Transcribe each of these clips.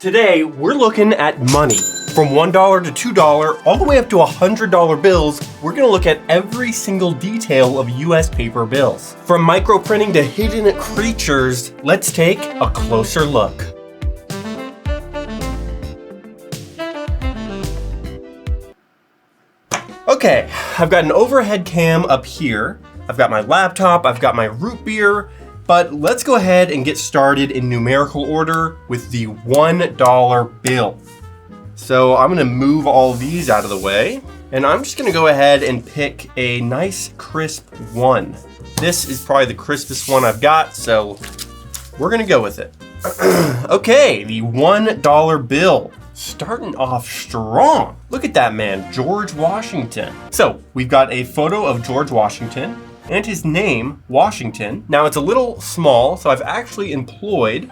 Today, we're looking at money. From $1 to $2, all the way up to $100 bills, we're gonna look at every single detail of US paper bills. From microprinting to hidden creatures, let's take a closer look. Okay, I've got an overhead cam up here. I've got my laptop, I've got my root beer, but let's go ahead and get started in numerical order with the $1 bill. So I'm gonna move all these out of the way, and I'm just gonna go ahead and pick a nice crisp one. This is probably the crispest one I've got, so we're gonna go with it. Okay, the $1 bill. Starting off strong. Look at that man, George Washington. So we've got a photo of George Washington and his name, Washington. Now it's a little small, so I've actually employed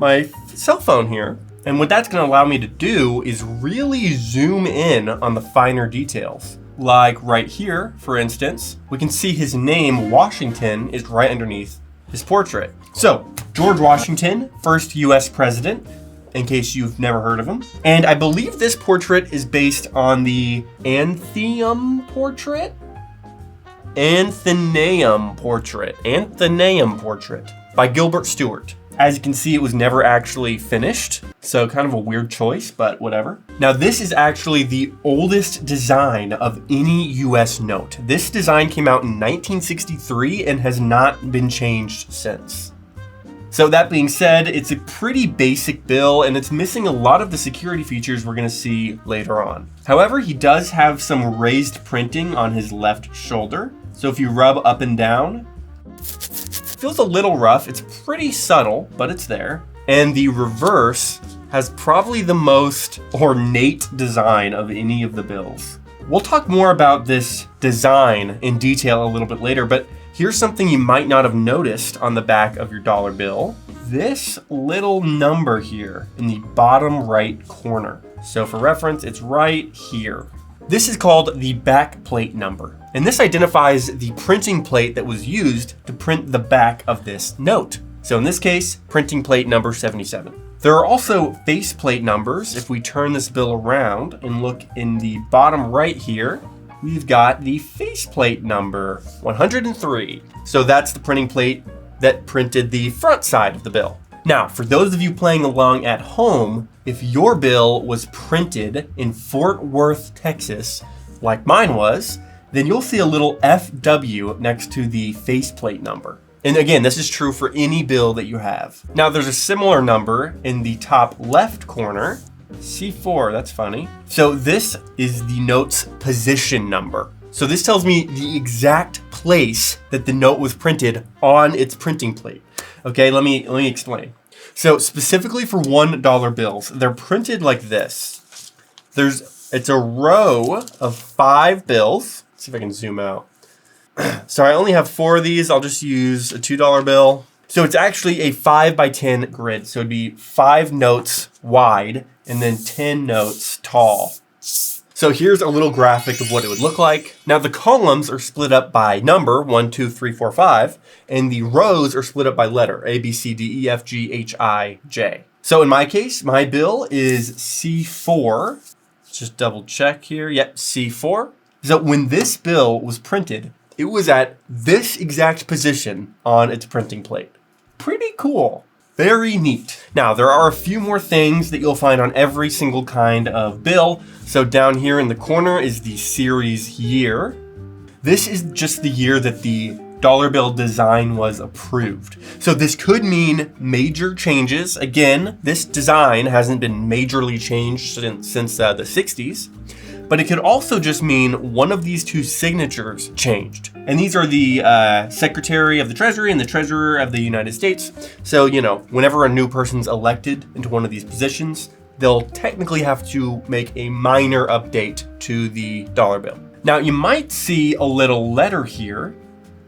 my cell phone here. And what that's gonna allow me to do is really zoom in on the finer details. Like right here, for instance, we can see his name, Washington, is right underneath his portrait. So, George Washington, first US president, in case you've never heard of him. And I believe this portrait is based on the Athenaeum portrait by Gilbert Stuart. As you can see, it was never actually finished, so kind of a weird choice, but whatever. Now, this is actually the oldest design of any US note. This design came out in 1963 and has not been changed since. So that being said, it's a pretty basic bill and it's missing a lot of the security features we're gonna see later on. However, he does have some raised printing on his left shoulder. So if you rub up and down, it feels a little rough. It's pretty subtle, but it's there. And the reverse has probably the most ornate design of any of the bills. We'll talk more about this design in detail a little bit later, but here's something you might not have noticed on the back of your dollar bill. This little number here in the bottom right corner. So for reference, it's right here. This is called the back plate number. And this identifies the printing plate that was used to print the back of this note. So in this case, printing plate number 77. There are also faceplate numbers. If we turn this bill around and look in the bottom right here, we've got the faceplate number 103. So that's the printing plate that printed the front side of the bill. Now, for those of you playing along at home, if your bill was printed in Fort Worth, Texas, like mine was, then you'll see a little FW next to the faceplate number. And again, this is true for any bill that you have. Now, there's a similar number in the top left corner, C4, that's funny. So this is the note's position number. So this tells me the exact place that the note was printed on its printing plate. Okay, let me explain. So specifically for $1 bills, they're printed like this. It's a row of 5 bills. Let's see if I can zoom out. Sorry, I only have 4 of these. I'll just use a $2 bill. So it's actually a 5 by 10 grid. So it'd be 5 notes wide and then 10 notes tall. So here's a little graphic of what it would look like. Now the columns are split up by number, 1, 2, 3, 4, 5, and the rows are split up by letter, A, B, C, D, E, F, G, H, I, J. So in my case, my bill is C4. Let's just double check here. Yep, C4. So when this bill was printed, it was at this exact position on its printing plate. Pretty cool. Very neat. Now, there are a few more things that you'll find on every single kind of bill. So down here in the corner is the series year. This is just the year that the dollar bill design was approved. So this could mean major changes. Again, this design hasn't been majorly changed since the 60s. But it could also just mean one of these two signatures changed. And these are the Secretary of the Treasury and the Treasurer of the United States. So, whenever a new person's elected into one of these positions, they'll technically have to make a minor update to the dollar bill. Now, you might see a little letter here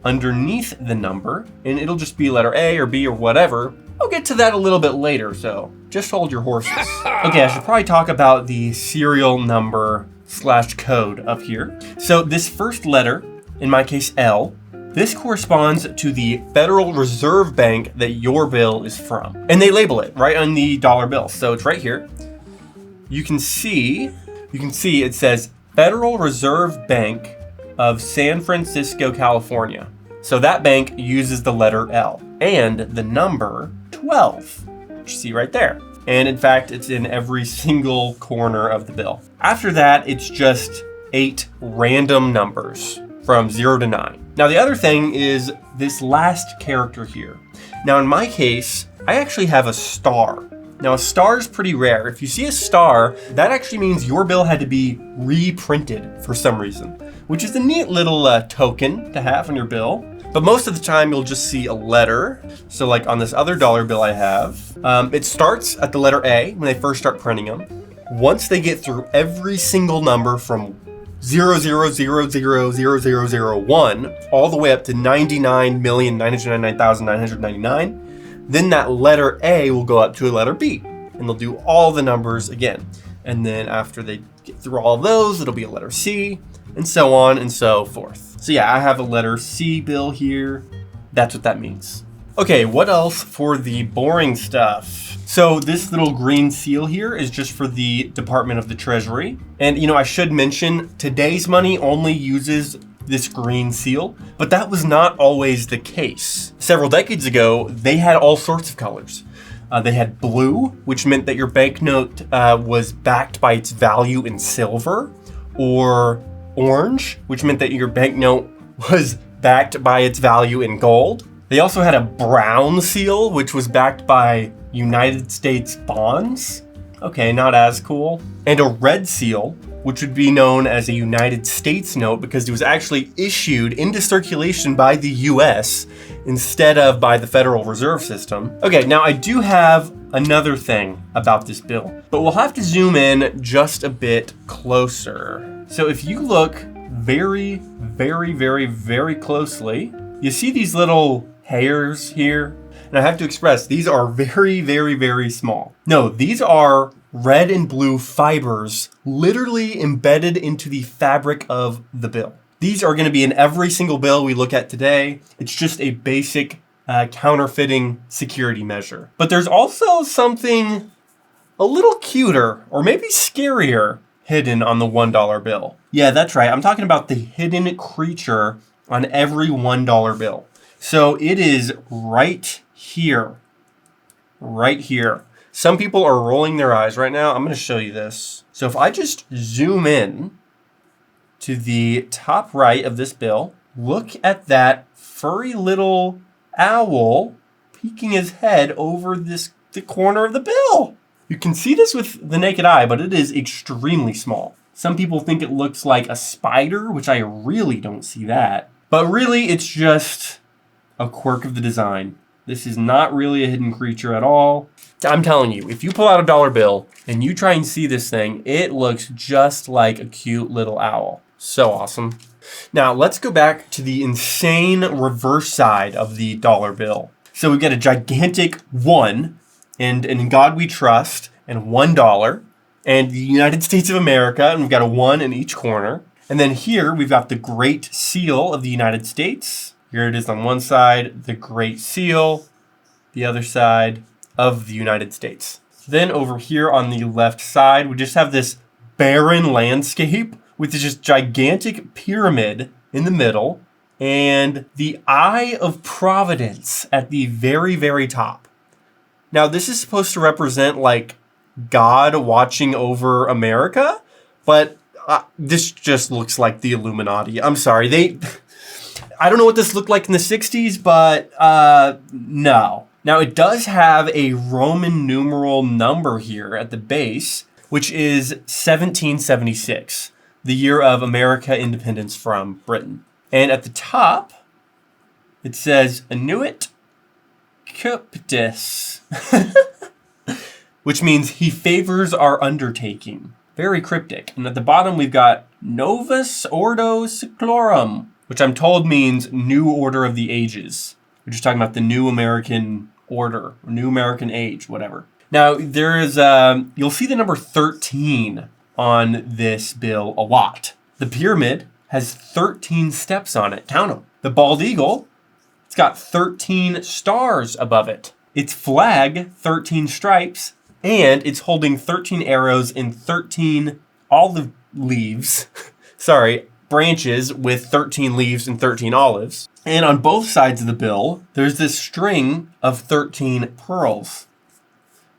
underneath the number, and it'll just be letter A or B or whatever. I'll get to that a little bit later, so just hold your horses. Okay, I should probably talk about the serial number /code up here. So this first letter, in my case L, This corresponds to the Federal Reserve Bank that your bill is from. And they label it right on the dollar bill. So it's right here. You can see it says Federal Reserve Bank of San Francisco, California. So that bank uses the letter L and the number 12, which you see right there. And in fact, it's in every single corner of the bill. After that, it's just 8 random numbers from 0 to 9. Now, the other thing is this last character here. Now, in my case, I actually have a star. Now, a star is pretty rare. If you see a star, that actually means your bill had to be reprinted for some reason, which is a neat little token to have on your bill. But most of the time, you'll just see a letter. So like on this other dollar bill I have, it starts at the letter A when they first start printing them. Once they get through every single number from 0,000,000,001 all the way up to 99,999,999, then that letter A will go up to a letter B, and they'll do all the numbers again. And then after they get through all those, it'll be a letter C, and so on and so forth. So yeah, I have a letter C bill here. That's what that means. Okay, what else for the boring stuff? So this little green seal here is just for the Department of the Treasury. And I should mention today's money only uses this green seal, but that was not always the case. Several decades ago, they had all sorts of colors. They had blue, which meant that your banknote was backed by its value in silver, or orange, which meant that your banknote was backed by its value in gold. They also had a brown seal, which was backed by United States bonds. Okay, not as cool. And a red seal, which would be known as a United States note because it was actually issued into circulation by the US instead of by the Federal Reserve System. Okay, now I do have another thing about this bill, but we'll have to zoom in just a bit closer. So if you look very, very, very, very closely, you see these little hairs here? And I have to express, these are very, very, very small. No, these are red and blue fibers literally embedded into the fabric of the bill. These are going to be in every single bill we look at today. It's just a basic counterfeiting security measure. But there's also something a little cuter, or maybe scarier, hidden on the $1 bill. Yeah, that's right. I'm talking about the hidden creature on every $1 bill. So it is right here. Right here. Some people are rolling their eyes right now. I'm going to show you this. So if I just zoom in to the top right of this bill, look at that furry little owl peeking his head over the corner of the bill. You can see this with the naked eye, but it is extremely small. Some people think it looks like a spider, which I really don't see that. But really, it's just a quirk of the design. This is not really a hidden creature at all. I'm telling you, if you pull out a dollar bill and you try and see this thing, it looks just like a cute little owl. So awesome. Now, let's go back to the insane reverse side of the dollar bill. So we've got a gigantic 1, and in God we trust, and $1, and the United States of America, and we've got a 1 in each corner. And then here we've got the Great Seal of the United States. Here it is on one side, the Great Seal, the other side of the United States. Then over here on the left side, we just have this barren landscape with this just gigantic pyramid in the middle and the Eye of Providence at the very, very top. Now, this is supposed to represent like God watching over America, but this just looks like the Illuminati. I'm sorry. I don't know what this looked like in the 60s, but no. Now, it does have a Roman numeral number here at the base, which is 1776, the year of America independence from Britain. And at the top, it says Annuit Cupidus, which means he favors our undertaking. Very cryptic. And at the bottom, we've got Novus Ordo Seclorum, which I'm told means New Order of the Ages. We're just talking about the New American Order, or New American Age, whatever. Now, there is, you'll see the number 13 on this bill a lot. The pyramid has 13 steps on it. Count them. The bald eagle, it's got 13 stars above it. Its flag, 13 stripes, and it's holding 13 arrows in 13 olive leaves. Branches with 13 leaves and 13 olives. And on both sides of the bill, there's this string of 13 pearls.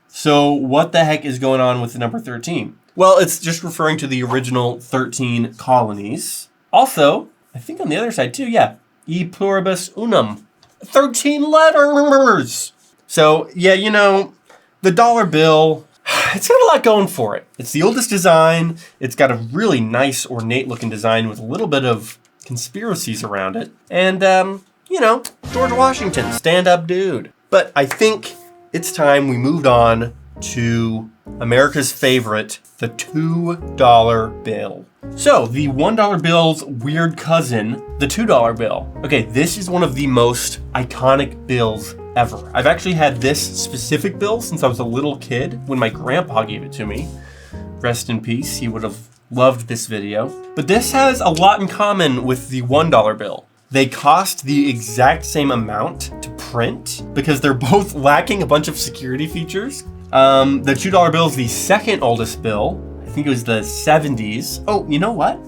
So what the heck is going on with the number 13? Well, it's just referring to the original 13 colonies. Also, I think on the other side too, yeah, e pluribus unum, 13 letters. So yeah, you know, the dollar bill, it's got a lot going for it. It's the oldest design. It's got a really nice, ornate looking design with a little bit of conspiracies around it. And, you know, George Washington, stand up dude. But I think it's time we moved on to America's favorite, the $2 bill. So the $1 bill's weird cousin, the $2 bill. Okay, this is one of the most iconic bills ever. I've actually had this specific bill since I was a little kid when my grandpa gave it to me. Rest in peace, he would have loved this video. But this has a lot in common with the $1 bill. They cost the exact same amount to print because they're both lacking a bunch of security features. The $2 bill is the second oldest bill. I think it was the 70s. Oh, you know what?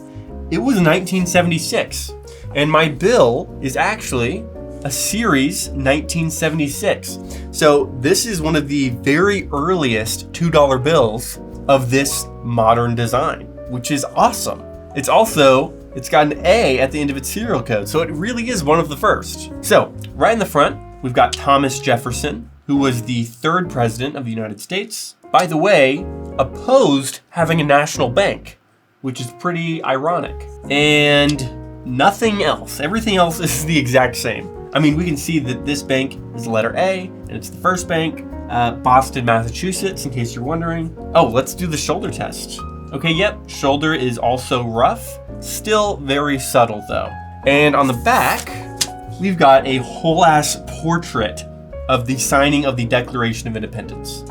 It was 1976. And my bill is actually a series 1976. So this is one of the very earliest $2 bills of this modern design, which is awesome. It's got an A at the end of its serial code, so it really is one of the first. So right in the front, we've got Thomas Jefferson, who was the third president of the United States. By the way, opposed having a national bank, which is pretty ironic. And nothing else. Everything else is the exact same. I mean, we can see that this bank is the letter A, and it's the first bank, Boston, Massachusetts, in case you're wondering. Oh, let's do the shoulder test. Okay, yep, shoulder is also rough. Still very subtle though. And on the back, we've got a whole ass portrait of the signing of the Declaration of Independence.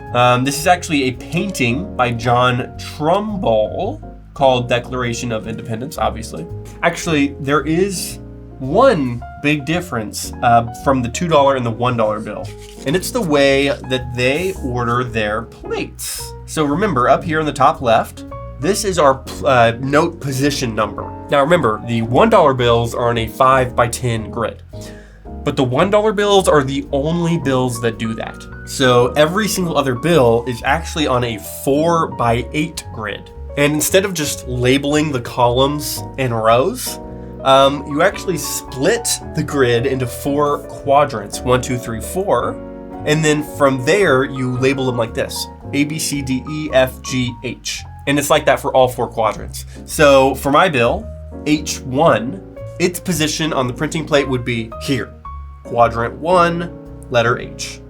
This is actually a painting by John Trumbull called Declaration of Independence, obviously. Actually, there is one big difference from the $2 and the $1 bill, and it's the way that they order their plates. So remember, up here in the top left, this is our note position number. Now remember, the $1 bills are on a 5x10 grid, but the $1 bills are the only bills that do that. So every single other bill is actually on a 4x8 grid. And instead of just labeling the columns and rows, you actually split the grid into 4 quadrants, 1, 2, 3, 4. And then from there, you label them like this: A, B, C, D, E, F, G, H. And it's like that for all 4 quadrants. So for my bill, H1, its position on the printing plate would be here. Quadrant 1, letter H.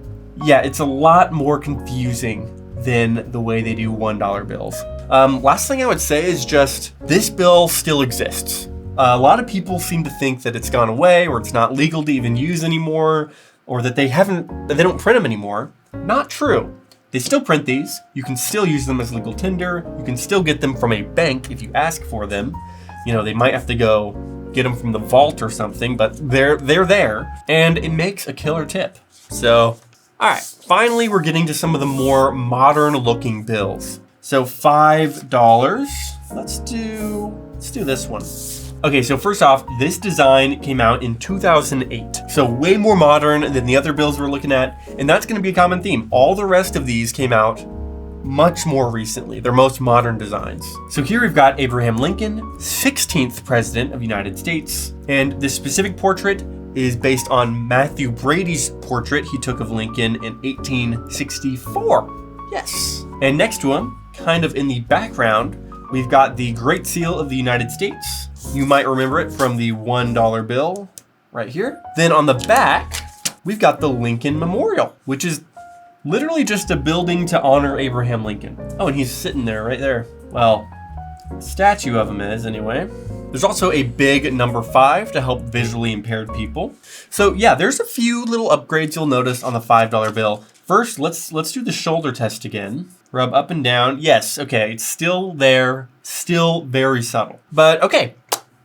Yeah, it's a lot more confusing than the way they do $1 bills. Last thing I would say is just, this bill still exists. A lot of people seem to think that it's gone away, or it's not legal to even use anymore, or that they don't print them anymore. Not true. They still print these. You can still use them as legal tender. You can still get them from a bank if you ask for them. You know, they might have to go get them from the vault or something, but they're there, and it makes a killer tip. So, all right, finally we're getting to some of the more modern looking bills. So $5, let's do this one. Okay, so first off, this design came out in 2008. So way more modern than the other bills we're looking at, and that's gonna be a common theme. All the rest of these came out much more recently. They're most modern designs. So here we've got Abraham Lincoln, 16th president of the United States, and this specific portrait is based on Matthew Brady's portrait he took of Lincoln in 1864. Yes. And next to him, kind of in the background, we've got the Great Seal of the United States. You might remember it from the $1 bill right here. Then on the back, we've got the Lincoln Memorial, which is literally just a building to honor Abraham Lincoln. Oh, and he's sitting there right there. Well, statue of him is anyway. There's also a big number 5 to help visually impaired people. So yeah, there's a few little upgrades you'll notice on the $5 bill. First, let's do the shoulder test again. Rub up and down. Yes, okay, it's still there, still very subtle. But okay,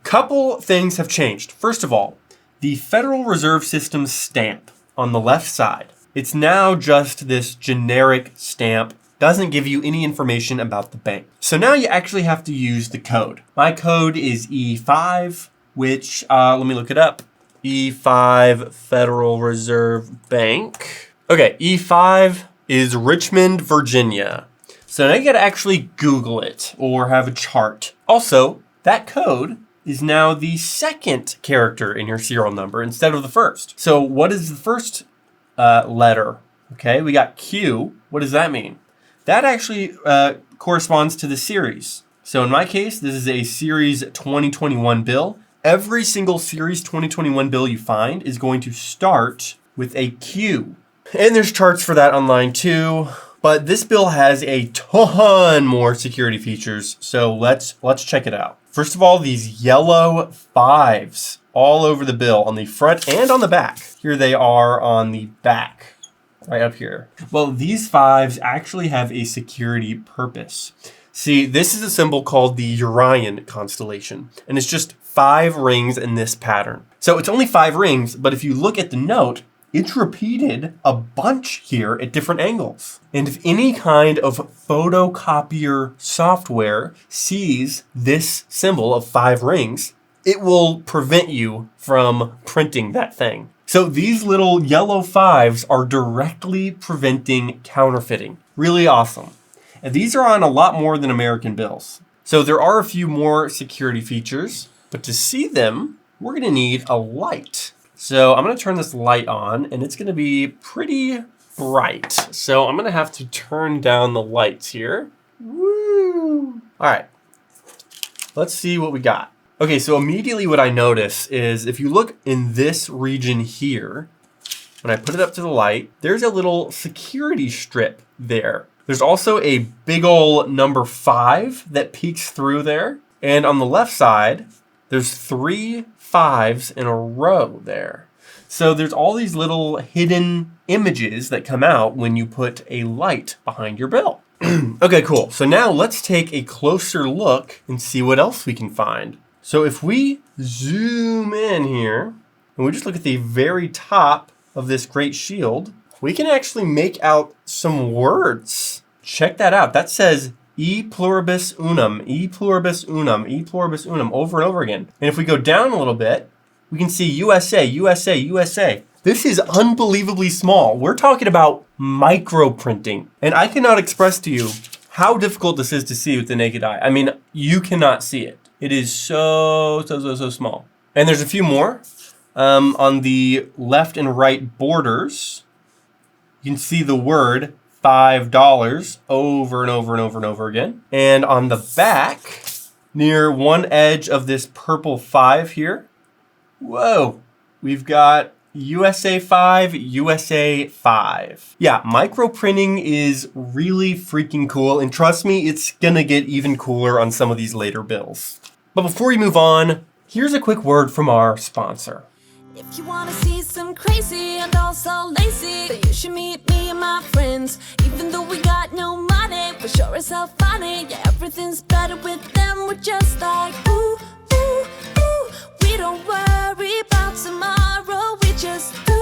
couple things have changed. First of all, the Federal Reserve System stamp on the left side. It's now just this generic stamp. Doesn't give you any information about the bank. So now you actually have to use the code. My code is E5, which, let me look it up. E5 Federal Reserve Bank. Okay, E5 is Richmond, Virginia. So now you gotta actually Google it or have a chart. Also, that code is now the second character in your serial number instead of the first. So what is the first letter? Okay, we got Q. What does that mean? That actually corresponds to the series. So in my case, this is a Series 2021 bill. Every single Series 2021 bill you find is going to start with a Q. And there's charts for that online too. But this bill has a ton more security features. So let's check it out. First of all, these yellow 5s all over the bill on the front and on the back. Here they are on the back. Right up here. Well, these 5s actually have a security purpose. See, this is a symbol called the Orion constellation, and it's just 5 rings in this pattern. So it's only 5 rings, but if you look at the note, it's repeated a bunch here at different angles. And if any kind of photocopier software sees this symbol of 5 rings, it will prevent you from printing that thing. So these little yellow 5s are directly preventing counterfeiting. Really awesome. And these are on a lot more than American bills. So there are a few more security features, but to see them, we're gonna need a light. So I'm gonna turn this light on and it's gonna be pretty bright. So I'm gonna have to turn down the lights here. Woo! All right, let's see what we got. Okay, so immediately what I notice is if you look in this region here, when I put it up to the light, there's a little security strip there. There's also a big ol' number 5 that peeks through there. And on the left side, there's 3 5s in a row there. So there's all these little hidden images that come out when you put a light behind your bill. Okay, cool. So now let's take a closer look and see what else we can find. So if we zoom in here and we just look at the very top of this great shield, we can actually make out some words. Check that out. That says E pluribus unum, E pluribus unum, E pluribus unum over and over again. And if we go down a little bit, we can see USA, USA, USA. This is unbelievably small. We're talking about micro printing. And I cannot express to you how difficult this is to see with the naked eye. I mean, you cannot see it. It is so small. And there's a few more. On the left and right borders, you can see the word $5 over and over and over and over again. And on the back, near one edge of this purple 5 here, whoa, we've got USA 5, USA 5. Yeah, micro printing is really freaking cool. And trust me, it's gonna get even cooler on some of these later bills. But before we move on, here's a quick word from our sponsor. If you wanna see some crazy and also lazy, then you should meet me and my friends. Even though we got no money, we're sure as hell funny. Yeah, everything's better with them. We're just like, ooh, ooh, ooh. We don't worry about tomorrow. We just do,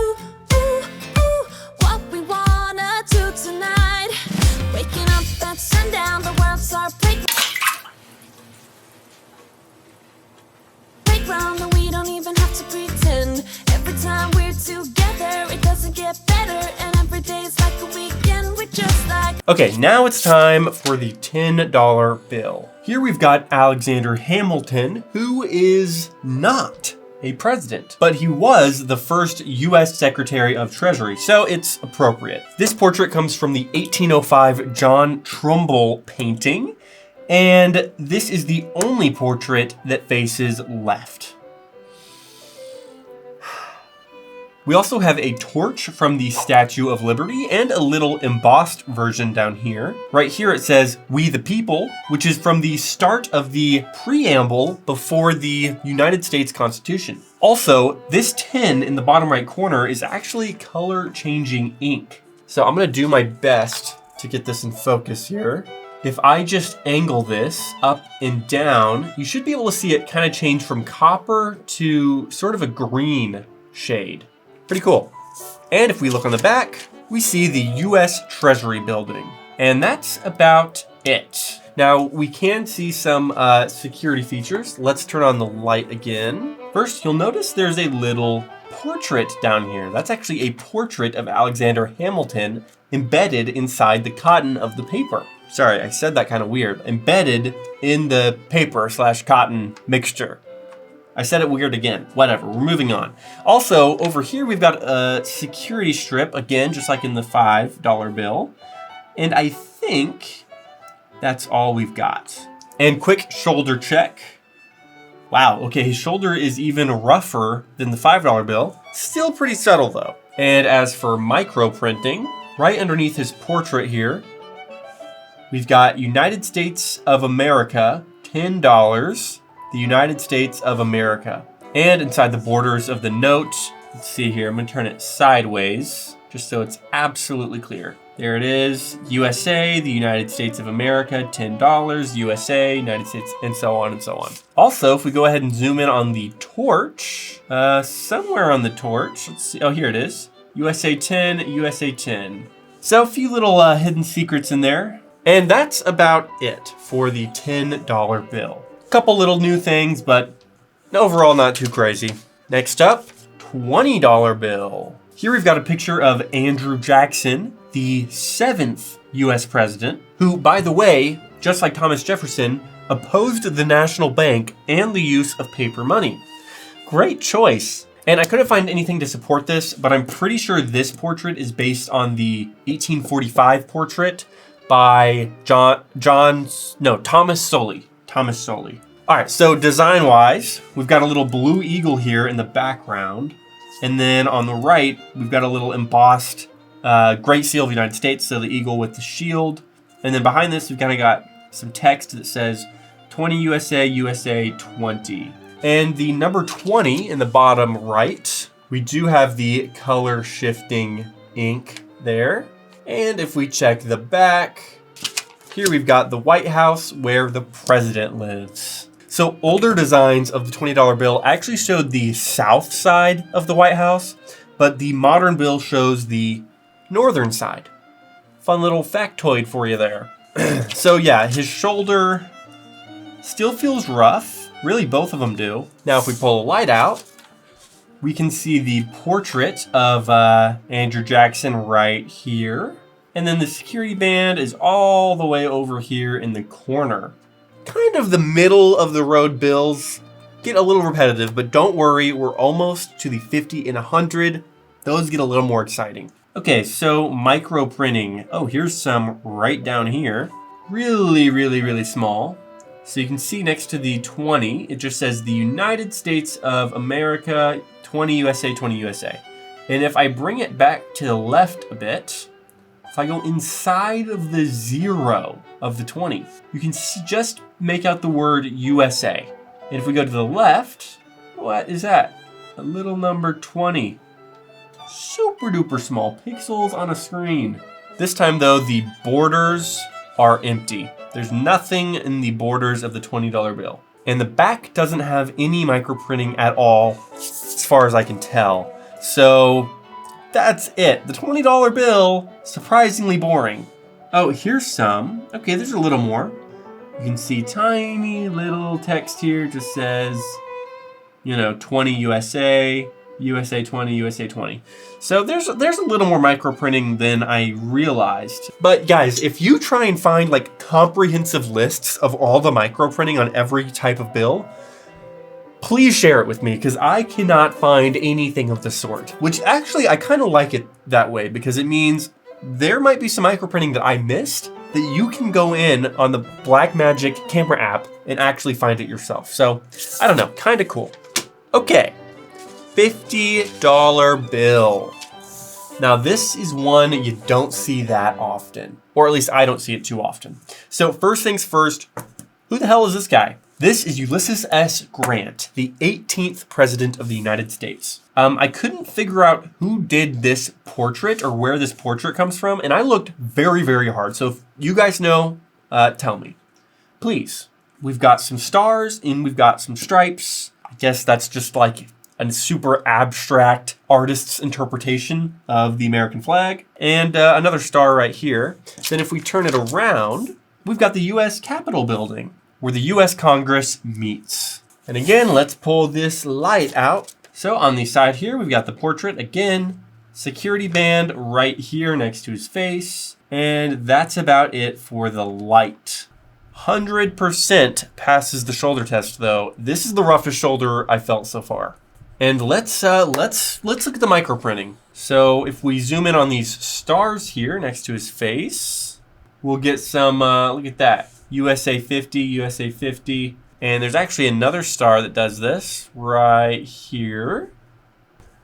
ooh, ooh, what we wanna do tonight. Waking up at sundown, the world's our playground. And we don't even have to pretend. Every time we're together, it doesn't get better. And every day's like a weekend. We're just like... Okay, now it's time for the $10 bill. Here we've got Alexander Hamilton, who is not a president, but he was the first US Secretary of Treasury, so it's appropriate. This portrait comes from the 1805 John Trumbull painting. And this is the only portrait that faces left. We also have a torch from the Statue of Liberty and a little embossed version down here. Right here it says, "We the People," which is from the start of the preamble before the United States Constitution. Also, this 10 in the bottom right corner is actually color changing ink. So I'm gonna do my best to get this in focus here. If I just angle this up and down, you should be able to see it kind of change from copper to sort of a green shade. Pretty cool. And if we look on the back, we see the U.S. Treasury Building. And that's about it. Now, we can see some security features. Let's turn on the light again. First, you'll notice there's a little portrait down here. That's actually a portrait of Alexander Hamilton embedded inside the cotton of the paper. Sorry, I said that kind of weird. Embedded in the paper / cotton mixture. I said it weird again. Whatever, we're moving on. Also, over here we've got a security strip, again, just like in the $5 bill. And I think that's all we've got. And quick shoulder check. Wow, okay, his shoulder is even rougher than the $5 bill. Still pretty subtle though. And as for micro printing, right underneath his portrait here, we've got United States of America, $10, the United States of America. And inside the borders of the note, let's see here, I'm gonna turn it sideways, just so it's absolutely clear. There it is, USA, the United States of America, $10, USA, United States, and so on and so on. Also, if we go ahead and zoom in on the torch, somewhere on the torch, let's see, oh, here it is, USA 10, USA 10. So a few little hidden secrets in there. And that's about it for the $10 bill. Couple little new things, but overall not too crazy. Next up, $20 bill. Here we've got a picture of Andrew Jackson, the 7th US president, who, by the way, just like Thomas Jefferson, opposed the national bank and the use of paper money. Great choice. And I couldn't find anything to support this, but I'm pretty sure this portrait is based on the 1845 portrait by Thomas Sowley. Thomas Sowley. All right, so design-wise, we've got a little blue eagle here in the background. And then on the right, we've got a little embossed Great Seal of the United States, so the eagle with the shield. And then behind this, we've kind of got some text that says 20 USA, USA 20. And the number 20 in the bottom right, we do have the color shifting ink there. And if we check the back, here we've got the White House where the president lives. So older designs of the $20 bill actually showed the south side of the White House, but the modern bill shows the northern side. Fun little factoid for you there. So yeah, his shoulder still feels rough. Really, both of them do. Now, if we pull the light out, we can see the portrait of Andrew Jackson right here. And then the security band is all the way over here in the corner. Kind of the middle of the road bills get a little repetitive, but don't worry, we're almost to the 50 and 100. Those get a little more exciting. Okay, so micro printing. Oh, here's some right down here. Really, really, really small. So you can see next to the 20, it just says the United States of America, 20 USA, 20 USA. And if I bring it back to the left a bit, if I go inside of the 0 of the 20, you can just make out the word USA. And if we go to the left, what is that? A little number 20. Super duper small pixels on a screen. This time though, the borders are empty. There's nothing in the borders of the $20 bill. And the back doesn't have any microprinting at all, as far as I can tell. So that's it. The $20 bill, surprisingly boring. Oh, here's some. Okay, there's a little more. You can see tiny little text here, just says, 20 USA, USA 20, USA 20. So there's a little more microprinting than I realized. But guys, if you try and find like comprehensive lists of all the microprinting on every type of bill, please share it with me because I cannot find anything of the sort. Which actually, I kind of like it that way because it means there might be some microprinting that I missed that you can go in on the Blackmagic camera app and actually find it yourself. So, I don't know, kind of cool. Okay, $50 bill. Now this is one you don't see that often, or at least I don't see it too often. So first things first, who the hell is this guy? This is Ulysses S. Grant, the 18th President of the United States. I couldn't figure out who did this portrait or where this portrait comes from, and I looked very, very hard. So if you guys know, tell me, please. We've got some stars and we've got some stripes. I guess that's just like a super abstract artist's interpretation of the American flag. And another star right here. Then if we turn it around, we've got the U.S. Capitol building, where the U.S. Congress meets. And again, let's pull this light out. So on the side here, we've got the portrait again, security band right here next to his face. And that's about it for the light. 100% passes the shoulder test though. This is the roughest shoulder I felt so far. And let's look at the microprinting. So if we zoom in on these stars here next to his face, we'll get some, look at that. USA 50, USA 50. And there's actually another star that does this right here.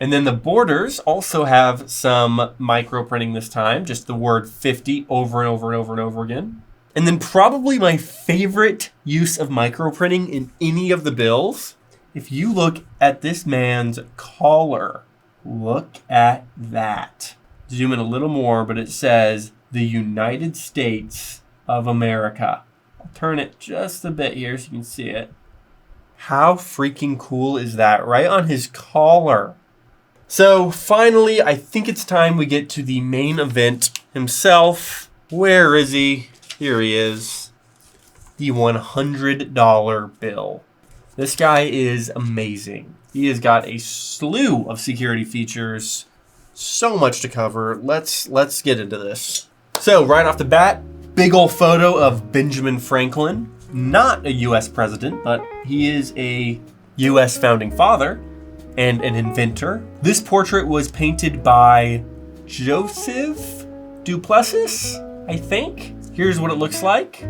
And then the borders also have some microprinting this time, just the word 50 over and over and over and over again. And then probably my favorite use of microprinting in any of the bills, if you look at this man's collar, look at that. Zoom in a little more, but it says the United States of America. I'll turn it just a bit here so you can see it. How freaking cool is that? Right on his collar. So finally, I think it's time we get to the main event himself. Where is he? Here he is. The $100 bill. This guy is amazing. He has got a slew of security features. So much to cover. Let's get into this. So right off the bat, big old photo of Benjamin Franklin. Not a US president, but he is a US founding father and an inventor. This portrait was painted by Joseph Duplessis, I think. Here's what it looks like.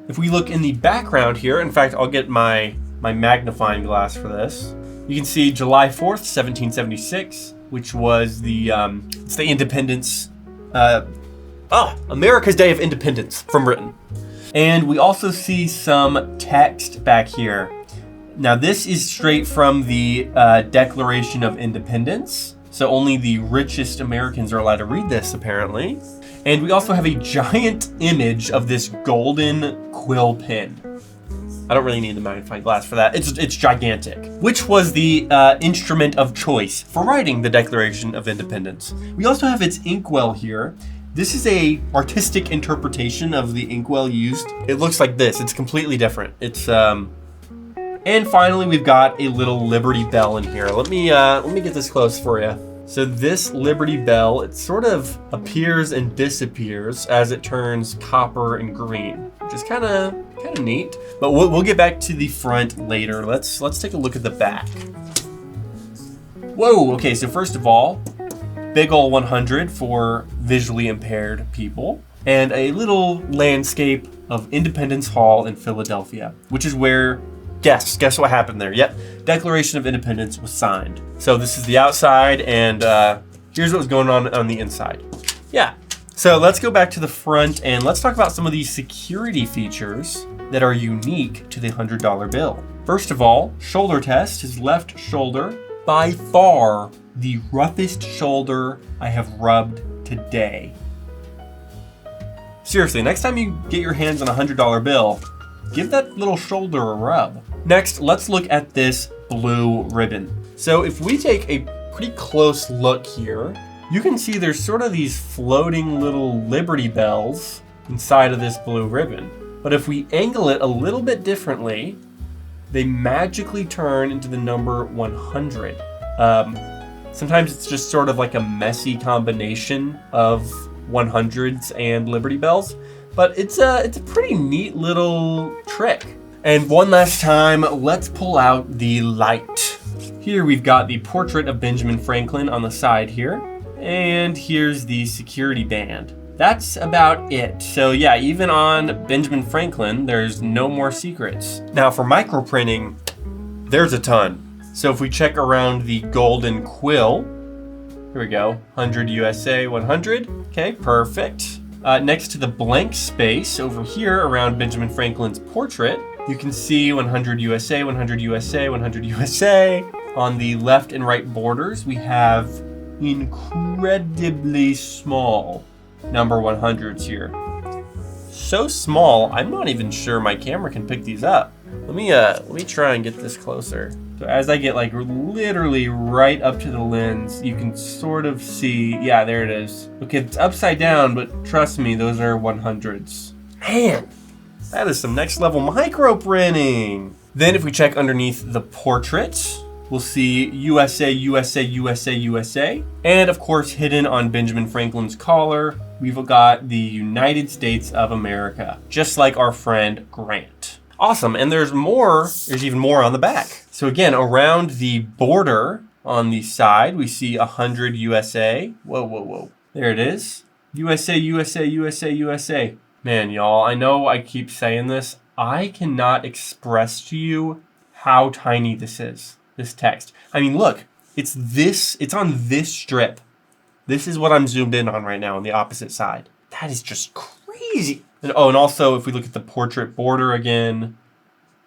If we look in the background here, in fact, I'll get my magnifying glass for this. You can see July 4th, 1776, which was it's the independence, America's Day of Independence from Britain. And we also see some text back here. Now this is straight from the Declaration of Independence. So only the richest Americans are allowed to read this, apparently. And we also have a giant image of this golden quill pen. I don't really need the magnifying glass for that. It's gigantic. Which was the instrument of choice for writing the Declaration of Independence. We also have its inkwell here. This is a artistic interpretation of the inkwell used. It looks like this. It's completely different. It's and finally we've got a little Liberty Bell in here. Let me get this close for you. So this Liberty Bell, it sort of appears and disappears as it turns copper and green, which is kind of neat. But we'll get back to the front later. Let's take a look at the back. Whoa, okay, so first of all, big ol' 100 for visually impaired people, and a little landscape of Independence Hall in Philadelphia, which is where, guess what happened there? Yep, Declaration of Independence was signed. So this is the outside, and here's what was going on the inside. Yeah, so let's go back to the front, and let's talk about some of these security features that are unique to the $100 bill. First of all, shoulder test, his left shoulder, by far the roughest shoulder I have rubbed today. Seriously, next time you get your hands on a $100 bill, give that little shoulder a rub. Next, let's look at this blue ribbon. So if we take a pretty close look here, you can see there's sort of these floating little Liberty Bells inside of this blue ribbon. But if we angle it a little bit differently, they magically turn into the number 100. Sometimes it's just sort of like a messy combination of 100s and Liberty Bells, but it's a pretty neat little trick. And one last time, let's pull out the light. Here we've got the portrait of Benjamin Franklin on the side here, and here's the security band. That's about it. So yeah, even on Benjamin Franklin, there's no more secrets. Now for microprinting, there's a ton. So if we check around the golden quill, here we go, 100 USA 100. Okay, perfect. Next to the blank space over here around Benjamin Franklin's portrait, you can see 100 USA, 100 USA, 100 USA. On the left and right borders, we have incredibly small number 100s here. So small, I'm not even sure my camera can pick these up. Let me try and get this closer. So as I get like literally right up to the lens, you can sort of see, yeah, there it is. Okay, it's upside down, but trust me, those are 100s. Man, that is some next level micro printing. Then if we check underneath the portrait, we'll see USA, USA, USA, USA. And of course, hidden on Benjamin Franklin's collar, we've got the United States of America, just like our friend Grant. Awesome, and there's even more on the back. So again, around the border on the side, we see 100 USA. Whoa, whoa, whoa. There it is. USA, USA, USA, USA. Man, y'all, I know I keep saying this. I cannot express to you how tiny this is, this text. I mean, look, it's on this strip. This is what I'm zoomed in on right now on the opposite side. That is just crazy. And also, if we look at the portrait border again,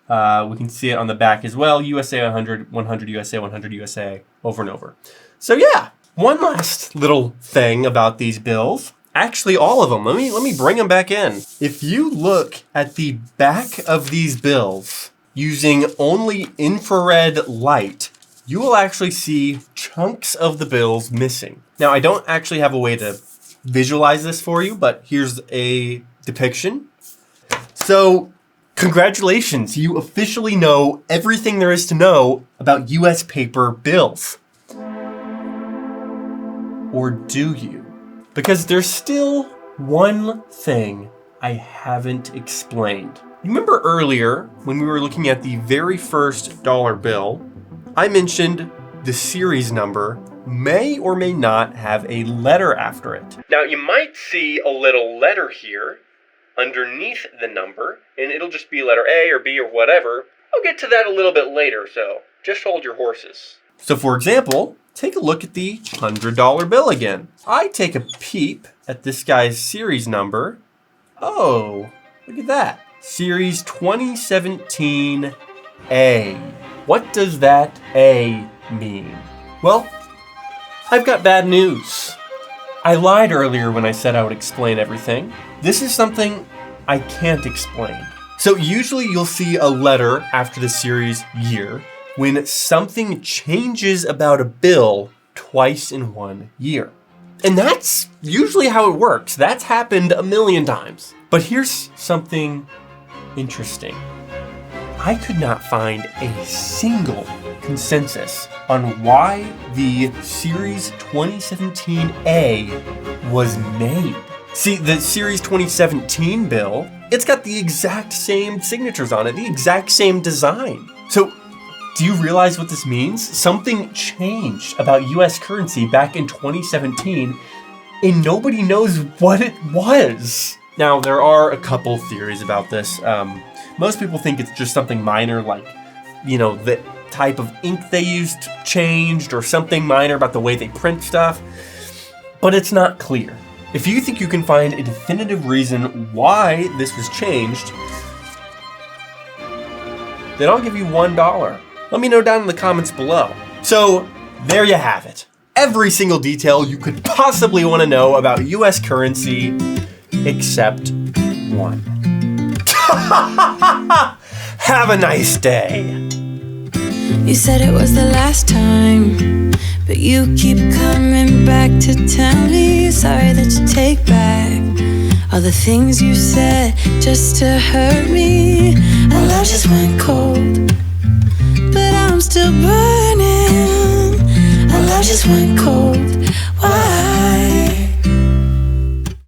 we can see it on the back as well. USA 100, 100 USA, 100 USA, over and over. So yeah, one last little thing about these bills. Actually, all of them. Let me bring them back in. If you look at the back of these bills using only infrared light, you will actually see chunks of the bills missing. Now, I don't actually have a way to visualize this for you, but here's a depiction. So, congratulations, you officially know everything there is to know about US paper bills. Or do you? Because there's still one thing I haven't explained. You remember earlier when we were looking at the very first dollar bill, I mentioned the series number may or may not have a letter after it. Now you might see a little letter here underneath the number, and it'll just be letter A or B or whatever. I'll get to that a little bit later, so just hold your horses. So for example, take a look at the $100 bill again. I take a peep at this guy's series number. Oh, look at that. Series 2017A. What does that A mean? Well, I've got bad news. I lied earlier when I said I would explain everything. This is something I can't explain. So usually you'll see a letter after the series year when something changes about a bill twice in 1 year. And that's usually how it works. That's happened a million times. But here's something interesting. I could not find a single consensus on why the Series 2017A was made. See, the Series 2017 bill, it's got the exact same signatures on it, the exact same design. So, do you realize what this means? Something changed about US currency back in 2017, and nobody knows what it was. Now, there are a couple theories about this. Most people think it's just something minor, like, the type of ink they used changed, or something minor about the way they print stuff, but it's not clear. If you think you can find a definitive reason why this was changed, then I'll give you $1. Let me know down in the comments below. So, there you have it. Every single detail you could possibly want to know about US currency, except one. Have a nice day. You said it was the last time, but you keep coming back to tell me sorry that you take back all the things you said just to hurt me. Our love just went cold, but I'm still burning. Our love just went cold. Why?